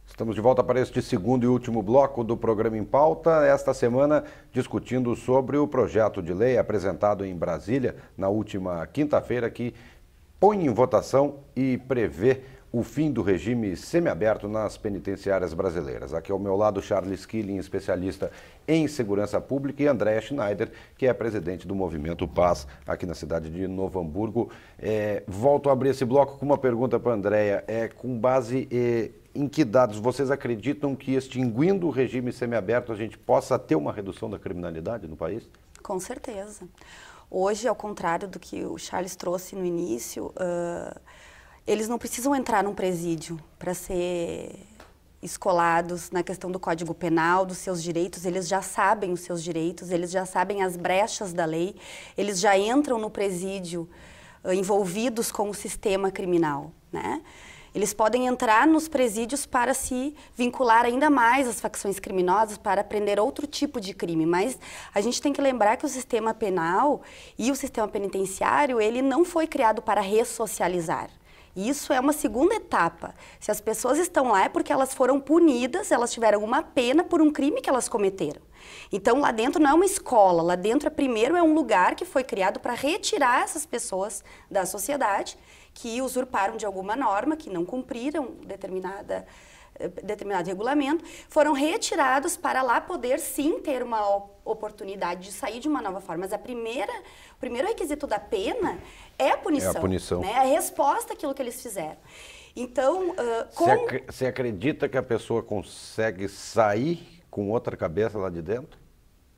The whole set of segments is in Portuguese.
Estamos de volta para este segundo e último bloco do programa Em Pauta, esta semana discutindo sobre o projeto de lei apresentado em Brasília na última quinta-feira que põe em votação e prevê o fim do regime semiaberto nas penitenciárias brasileiras. Aqui ao meu lado, Charles Killing, especialista em segurança pública, e Andréa Schneider, que é presidente do Movimento Paz aqui na cidade de Novo Hamburgo. Volto a abrir esse bloco com uma pergunta para a Andréa. Com base em que dados vocês acreditam que, extinguindo o regime semiaberto, a gente possa ter uma redução da criminalidade no país? Com certeza. Hoje, ao contrário do que o Charles trouxe no início, eles não precisam entrar num presídio para ser escolados na questão do Código Penal, dos seus direitos. Eles já sabem os seus direitos, eles já sabem as brechas da lei, eles já entram no presídio envolvidos com o sistema criminal, né? Eles podem entrar nos presídios para se vincular ainda mais às facções criminosas, para aprender outro tipo de crime. Mas a gente tem que lembrar que o sistema penal e o sistema penitenciário, ele não foi criado para ressocializar. Isso é uma segunda etapa. Se as pessoas estão lá é porque elas foram punidas, elas tiveram uma pena por um crime que elas cometeram. Então, lá dentro não é uma escola, lá dentro primeiro é um lugar que foi criado para retirar essas pessoas da sociedade que usurparam de alguma norma, que não cumpriram determinado regulamento, foram retirados para lá poder sim ter uma oportunidade de sair de uma nova forma. Mas o primeiro requisito da pena é a punição. É a punição. Né? A resposta àquilo que eles fizeram. Então, Você acredita que a pessoa consegue sair com outra cabeça lá de dentro?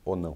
Ou não?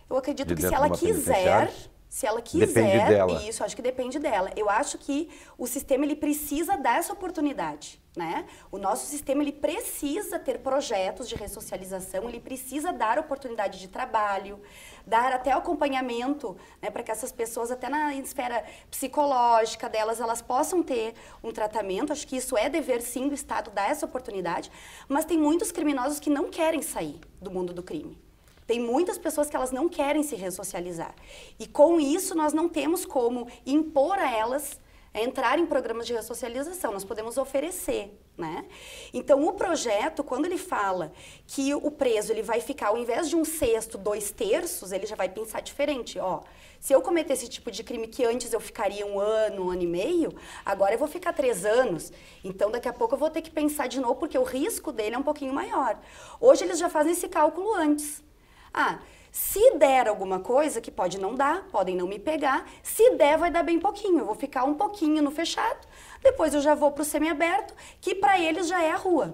Eu acredito que se ela quiser... Se ela quiser, depende dela. Isso, acho que depende dela. Eu acho que o sistema ele precisa dar essa oportunidade, né? O nosso sistema ele precisa ter projetos de ressocialização, ele precisa dar oportunidade de trabalho, dar até acompanhamento, né, para que essas pessoas, até na esfera psicológica delas, elas possam ter um tratamento. Acho que isso é dever sim do Estado dar essa oportunidade, mas tem muitos criminosos que não querem sair do mundo do crime. Tem muitas pessoas que elas não querem se ressocializar. E com isso nós não temos como impor a elas entrar em programas de ressocialização. Nós podemos oferecer, né? Então o projeto, quando ele fala que o preso ele vai ficar, ao invés de 1/6, 2/3, ele já vai pensar diferente. Ó, se eu cometer esse tipo de crime que antes eu ficaria 1 ano, 1 ano e meio, agora eu vou ficar 3 anos. Então daqui a pouco eu vou ter que pensar de novo, porque o risco dele é um pouquinho maior. Hoje eles já fazem esse cálculo antes. Se der alguma coisa, que pode não dar, podem não me pegar, se der vai dar bem pouquinho, eu vou ficar um pouquinho no fechado, depois eu já vou para o semiaberto, que para eles já é a rua,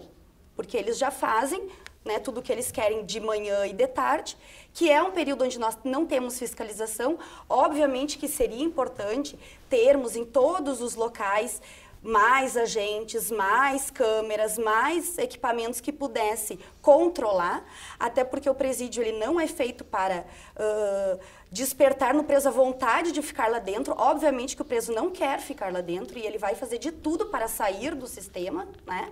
porque eles já fazem, né, tudo o que eles querem de manhã e de tarde, que é um período onde nós não temos fiscalização. Obviamente que seria importante termos em todos os locais mais agentes, mais câmeras, mais equipamentos que pudesse controlar, até porque o presídio ele não é feito para despertar no preso a vontade de ficar lá dentro. Obviamente que o preso não quer ficar lá dentro e ele vai fazer de tudo para sair do sistema, né?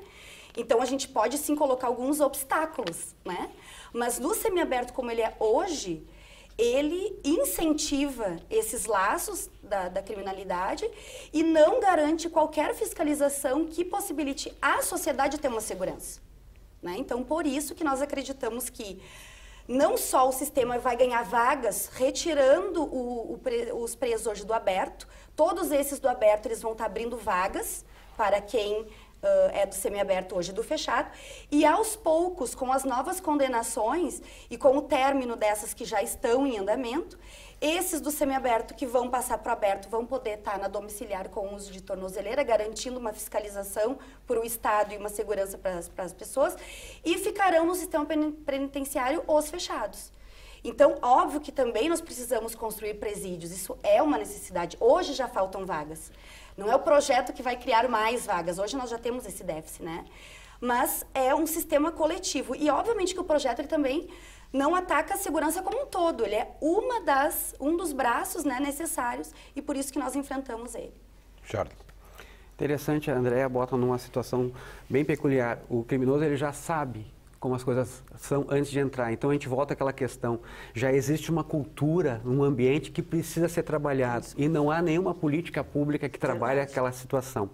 Então a gente pode sim colocar alguns obstáculos, né? Mas no semiaberto como ele é hoje, ele incentiva esses laços da criminalidade e não garante qualquer fiscalização que possibilite à sociedade ter uma segurança, né? Então, por isso que nós acreditamos que não só o sistema vai ganhar vagas, retirando os presos hoje do aberto, todos esses do aberto eles vão estar abrindo vagas para quem é do semiaberto hoje do fechado, e aos poucos, com as novas condenações e com o término dessas que já estão em andamento, esses do semiaberto que vão passar para o aberto vão poder estar na domiciliar com uso de tornozeleira, garantindo uma fiscalização para o Estado e uma segurança para as pessoas, e ficarão no sistema penitenciário os fechados. Então, óbvio que também nós precisamos construir presídios, isso é uma necessidade. Hoje já faltam vagas. Não é o projeto que vai criar mais vagas, hoje nós já temos esse déficit, né? Mas é um sistema coletivo. E, obviamente, que o projeto ele também não ataca a segurança como um todo, ele é um dos braços, né, necessários, e por isso que nós enfrentamos ele. Charles. Interessante, a Andréa bota numa situação bem peculiar. O criminoso ele já sabe como as coisas são antes de entrar. Então a gente volta àquela questão, já existe uma cultura, um ambiente que precisa ser trabalhado e não há nenhuma política pública que trabalhe aquela situação.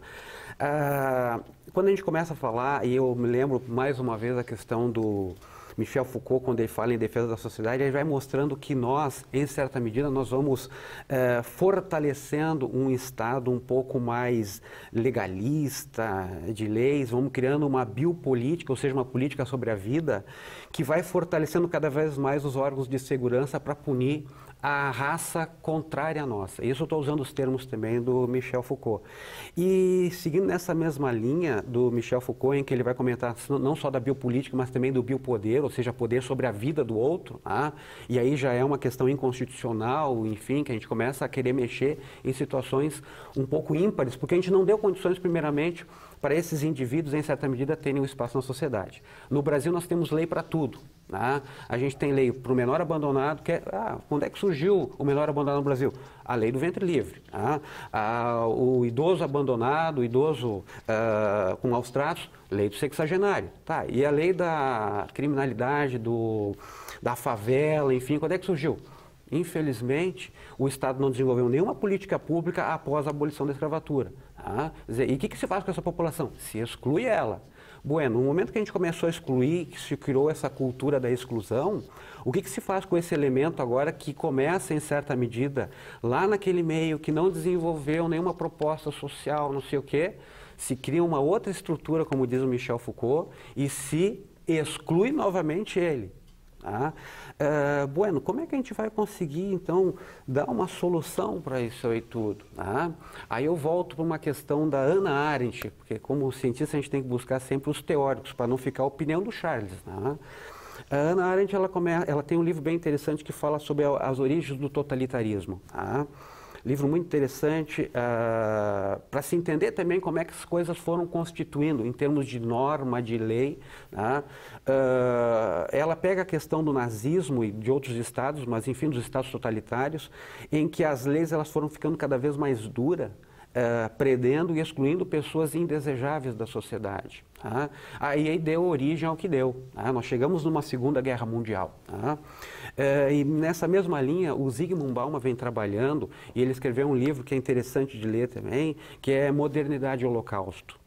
Quando a gente começa a falar, e eu me lembro mais uma vez a questão do Michel Foucault, quando ele fala em defesa da sociedade, ele vai mostrando que nós, em certa medida, nós vamos fortalecendo um Estado um pouco mais legalista de leis, vamos criando uma biopolítica, ou seja, uma política sobre a vida, que vai fortalecendo cada vez mais os órgãos de segurança para punir a raça contrária à nossa. Isso eu estou usando os termos também do Michel Foucault. E seguindo nessa mesma linha do Michel Foucault, em que ele vai comentar não só da biopolítica, mas também do biopoder, ou seja, poder sobre a vida do outro, e aí já é uma questão inconstitucional, enfim, que a gente começa a querer mexer em situações um pouco ímpares, porque a gente não deu condições, primeiramente, para esses indivíduos, em certa medida, terem um espaço na sociedade. No Brasil, nós temos lei para tudo. A gente tem lei para o menor abandonado, que é, quando é que surgiu o menor abandonado no Brasil? A lei do ventre livre. O idoso abandonado, o idoso com maus tratos, lei do sexagenário. E a lei da criminalidade, da favela, enfim, quando é que surgiu? Infelizmente, o Estado não desenvolveu nenhuma política pública após a abolição da escravatura. E o que se faz com essa população? Se exclui ela. Bueno, no momento que a gente começou a excluir, que se criou essa cultura da exclusão, o que se faz com esse elemento agora que começa, em certa medida, lá naquele meio que não desenvolveu nenhuma proposta social, não sei o quê, se cria uma outra estrutura, como diz o Michel Foucault, e se exclui novamente ele. Bueno, como é que a gente vai conseguir, então, dar uma solução para isso aí tudo? Aí eu volto para uma questão da Hannah Arendt, porque como cientista a gente tem que buscar sempre os teóricos, para não ficar a opinião do Charles. A Hannah Arendt ela tem um livro bem interessante que fala sobre as origens do totalitarismo. Livro muito interessante para se entender também como é que as coisas foram constituindo em termos de norma, de lei. Ela pega a questão do nazismo e de outros estados, mas enfim, dos estados totalitários, em que as leis elas foram ficando cada vez mais duras, prendendo e excluindo pessoas indesejáveis da sociedade. Aí deu origem ao que deu. Nós chegamos numa Segunda Guerra Mundial. E nessa mesma linha, o Zygmunt Bauman vem trabalhando, e ele escreveu um livro que é interessante de ler também, que é Modernidade e Holocausto.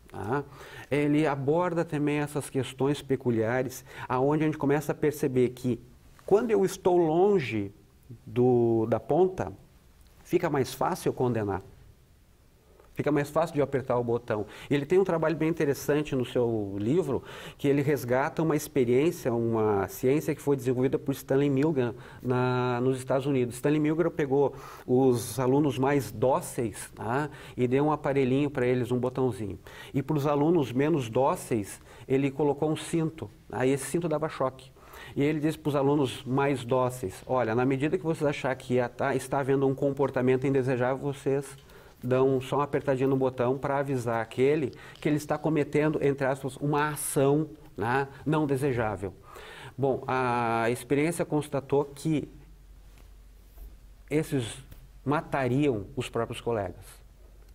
Ele aborda também essas questões peculiares, aonde a gente começa a perceber que, quando eu estou longe da ponta, fica mais fácil eu condenar. Fica mais fácil de eu apertar o botão. Ele tem um trabalho bem interessante no seu livro, que ele resgata uma experiência, uma ciência que foi desenvolvida por Stanley Milgram nos Estados Unidos. Stanley Milgram pegou os alunos mais dóceis e deu um aparelhinho para eles, um botãozinho. E para os alunos menos dóceis, ele colocou um cinto. Esse cinto dava choque. E ele disse para os alunos mais dóceis, olha, na medida que vocês acharem que está havendo um comportamento indesejável, vocês dão só uma apertadinha no botão para avisar aquele que ele está cometendo, entre aspas, uma ação não desejável. Bom, a experiência constatou que esses matariam os próprios colegas.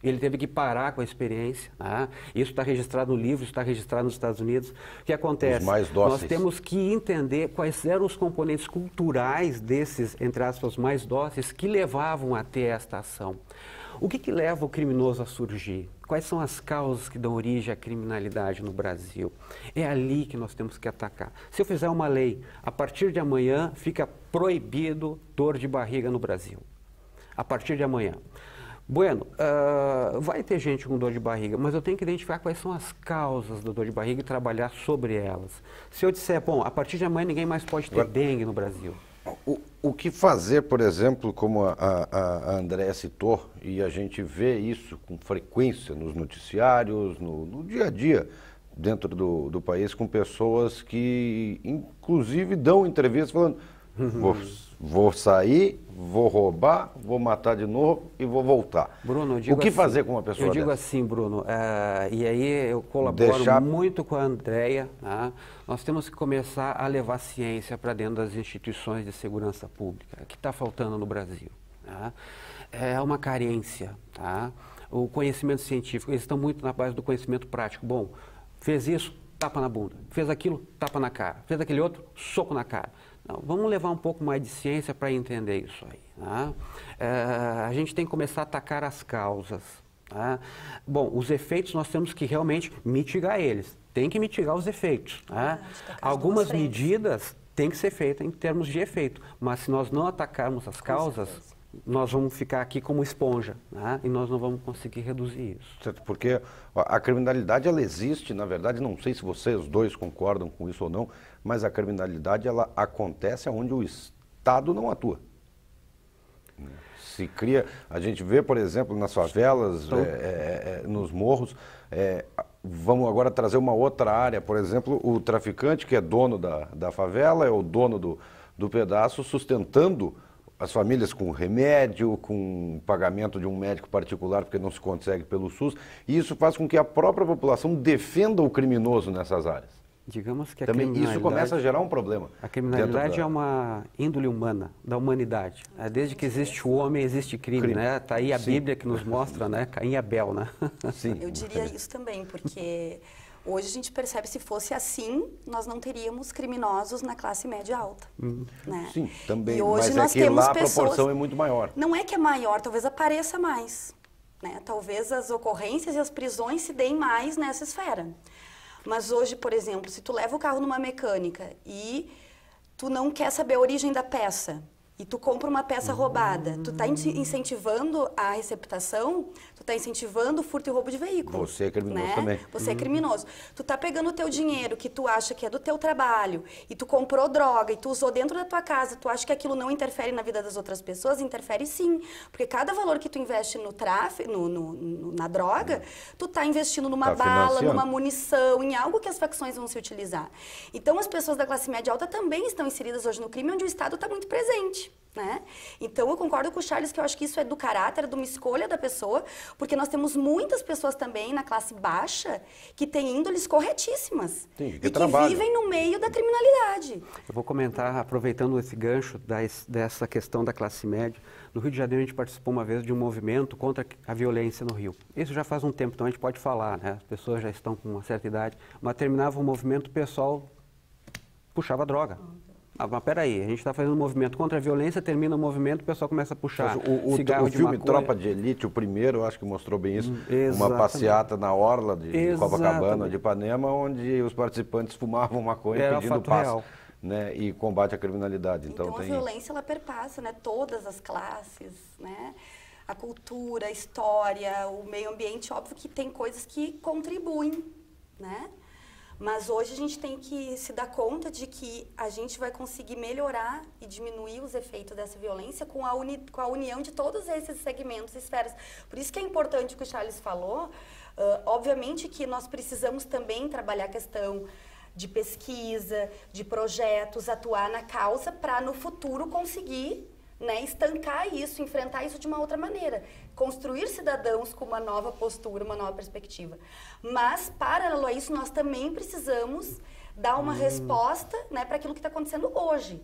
Ele teve que parar com a experiência. Isso está registrado no livro, está registrado nos Estados Unidos. O que acontece? Os mais dóceis. Nós temos que entender quais eram os componentes culturais desses, entre aspas, mais dóceis, que levavam a ter esta ação. O que leva o criminoso a surgir? Quais são as causas que dão origem à criminalidade no Brasil? É ali que nós temos que atacar. Se eu fizer uma lei, a partir de amanhã fica proibido dor de barriga no Brasil. A partir de amanhã. Bueno, vai ter gente com dor de barriga, mas eu tenho que identificar quais são as causas da dor de barriga e trabalhar sobre elas. Se eu disser, bom, a partir de amanhã ninguém mais pode ter dengue no Brasil. O que fazer, por exemplo, como a Andréa citou, e a gente vê isso com frequência nos noticiários, no dia a dia, dentro do país, com pessoas que, inclusive, dão entrevistas falando, vou sair, vou roubar, vou matar de novo e vou voltar. Bruno, eu digo o que assim, fazer com uma pessoa Eu digo dessa? assim, Bruno, e aí eu colaboro muito com a Andréa. Nós temos que começar a levar ciência para dentro das instituições de segurança pública, que está faltando no Brasil. É uma carência. O conhecimento científico, eles estão muito na base do conhecimento prático. Bom, fez isso, tapa na bunda. Fez aquilo, tapa na cara. Fez aquele outro, soco na cara. Não, vamos levar um pouco mais de ciência para entender isso aí. Né? A gente tem que começar a atacar as causas. Né? Bom, os efeitos nós temos que realmente mitigar eles. Tem que mitigar os efeitos. Né? Algumas medidas têm que ser feitas em termos de efeito, mas se nós não atacarmos as causas, nós vamos ficar aqui como esponja, né? E nós não vamos conseguir reduzir isso. Certo, porque a criminalidade, ela existe, na verdade, não sei se vocês dois concordam com isso ou não, mas a criminalidade, ela acontece onde o Estado não atua. Se cria, a gente vê, por exemplo, nas favelas, nos morros, vamos agora trazer uma outra área, por exemplo, o traficante que é dono da favela, é o dono do pedaço, sustentando as famílias com remédio, com pagamento de um médico particular, porque não se consegue pelo SUS, e isso faz com que a própria população defenda o criminoso nessas áreas. Digamos que também isso começa a gerar um problema. A criminalidade é uma índole humana, da humanidade. Desde que existe o homem, existe crime. Né? Tá aí a Bíblia que nos mostra, né? Caim e Abel, né? Sim. Eu diria isso também, porque hoje a gente percebe, se fosse assim, nós não teríamos criminosos na classe média alta. Né? Sim, também. E hoje mas nós que temos lá a pessoas... proporção é muito maior. Não é que é maior, talvez apareça mais. Né? Talvez as ocorrências e as prisões se deem mais nessa esfera. Mas hoje, por exemplo, se tu leva o carro numa mecânica e tu não quer saber a origem da peça e tu compra uma peça roubada, tu está incentivando a receptação, tu está incentivando o furto e roubo de veículo. Você é criminoso, né? também. Você é criminoso. Tu está pegando o teu dinheiro que tu acha que é do teu trabalho e tu comprou droga e tu usou dentro da tua casa, tu acha que aquilo não interfere na vida das outras pessoas? Interfere sim, porque cada valor que tu investe no tráfico, na droga, tu está investindo numa bala, numa munição, em algo que as facções vão se utilizar. Então as pessoas da classe média alta também estão inseridas hoje no crime, onde o Estado está muito presente. Né? Então eu concordo com o Charles que eu acho que isso é do caráter, de uma escolha da pessoa, porque nós temos muitas pessoas também na classe baixa que têm índoles corretíssimas. Sim, e que vivem no meio da criminalidade. Eu vou comentar, aproveitando esse gancho dessa questão da classe média. No Rio de Janeiro a gente participou uma vez de um movimento contra a violência no Rio. Isso já faz um tempo, então a gente pode falar, né? As pessoas já estão com uma certa idade, mas terminava o movimento, o pessoal puxava droga. Mas peraí, a gente está fazendo um movimento contra a violência, termina o movimento, o pessoal começa a puxar cigarro de maconha. O filme Tropa de Elite, o primeiro, eu acho que mostrou bem isso, Exatamente. Uma passeata na orla de Copacabana, de Ipanema, onde os participantes fumavam maconha pedindo paz, né, e combate à criminalidade. Então a violência, ela perpassa, né, todas as classes, né, a cultura, a história, o meio ambiente, óbvio que tem coisas que contribuem, né? Mas hoje a gente tem que se dar conta de que a gente vai conseguir melhorar e diminuir os efeitos dessa violência com a união de todos esses segmentos e esferas. Por isso que é importante o que o Charles falou. Obviamente que nós precisamos também trabalhar a questão de pesquisa, de projetos, atuar na causa para no futuro conseguir, né, estancar isso, enfrentar isso de uma outra maneira. Construir cidadãos com uma nova postura, uma nova perspectiva. Mas, paralelo a isso, nós também precisamos dar uma resposta, né, para aquilo que está acontecendo hoje.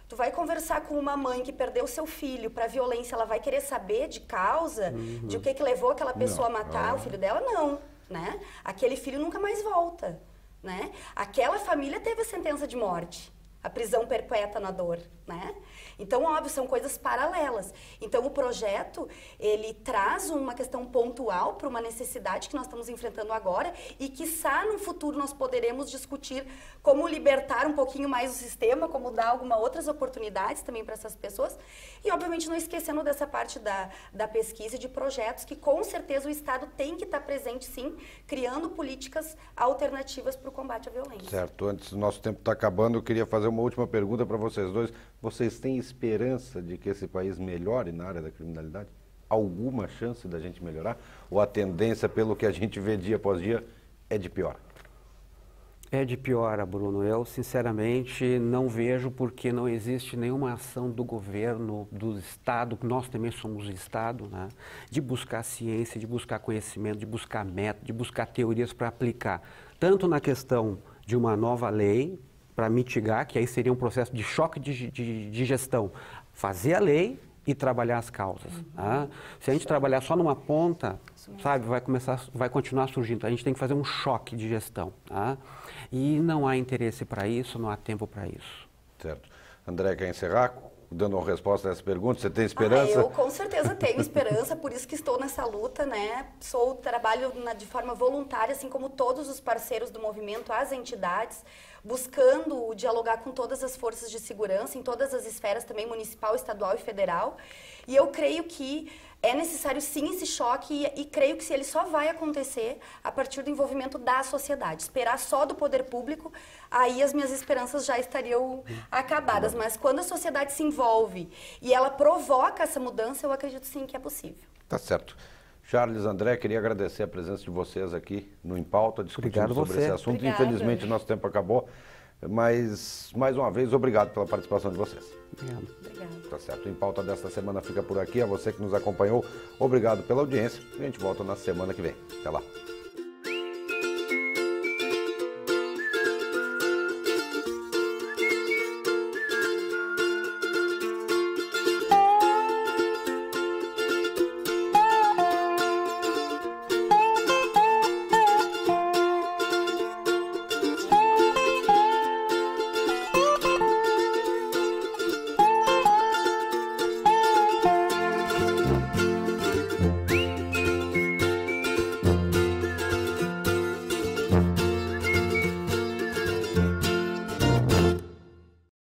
Tu vai conversar com uma mãe que perdeu seu filho para violência, ela vai querer saber de causa, de o que levou aquela pessoa a matar o filho dela? Não, né? Aquele filho nunca mais volta, né? Aquela família teve a sentença de morte, a prisão perpétua na dor, né? Então, óbvio, são coisas paralelas. Então, o projeto, ele traz uma questão pontual para uma necessidade que nós estamos enfrentando agora e, quiçá, no futuro nós poderemos discutir como libertar um pouquinho mais o sistema, como dar algumas outras oportunidades também para essas pessoas. E, obviamente, não esquecendo dessa parte da pesquisa e de projetos que, com certeza, o Estado tem que estar presente, sim, criando políticas alternativas para o combate à violência. Certo. Antes do nosso tempo estar acabando, eu queria fazer uma última pergunta para vocês dois. Vocês têm esperança de que esse país melhore na área da criminalidade? Alguma chance da gente melhorar? Ou a tendência, pelo que a gente vê dia após dia, é de pior? É de pior, Bruno. Eu, sinceramente, não vejo porque não existe nenhuma ação do governo, do Estado, nós também somos Estado, né, de buscar ciência, de buscar conhecimento, de buscar método, de buscar teorias para aplicar, tanto na questão de uma nova lei, para mitigar, que aí seria um processo de choque de gestão, fazer a lei e trabalhar as causas. Tá? Se a gente trabalhar só numa ponta, sabe, vai continuar surgindo. A gente tem que fazer um choque de gestão. Tá? E não há interesse para isso, não há tempo para isso. Certo. André, quer encerrar? Dando uma resposta a essa pergunta, você tem esperança? Eu com certeza tenho esperança, por isso que estou nessa luta, né? Trabalho de forma voluntária, assim como todos os parceiros do movimento, as entidades, buscando dialogar com todas as forças de segurança, em todas as esferas também, municipal, estadual e federal. E eu creio que é necessário sim esse choque e creio que ele só vai acontecer a partir do envolvimento da sociedade. Esperar só do poder público, aí as minhas esperanças já estariam acabadas. Mas quando a sociedade se envolve e ela provoca essa mudança, eu acredito sim que é possível. Tá certo. Charles, André, queria agradecer a presença de vocês aqui no Em Pauta, discutindo sobre esse assunto. Obrigada. Infelizmente, o nosso tempo acabou, mas, mais uma vez, obrigado pela participação de vocês. Obrigado. Obrigada. Tá certo. O Em Pauta desta semana fica por aqui. A você que nos acompanhou, obrigado pela audiência. A gente volta na semana que vem. Até lá.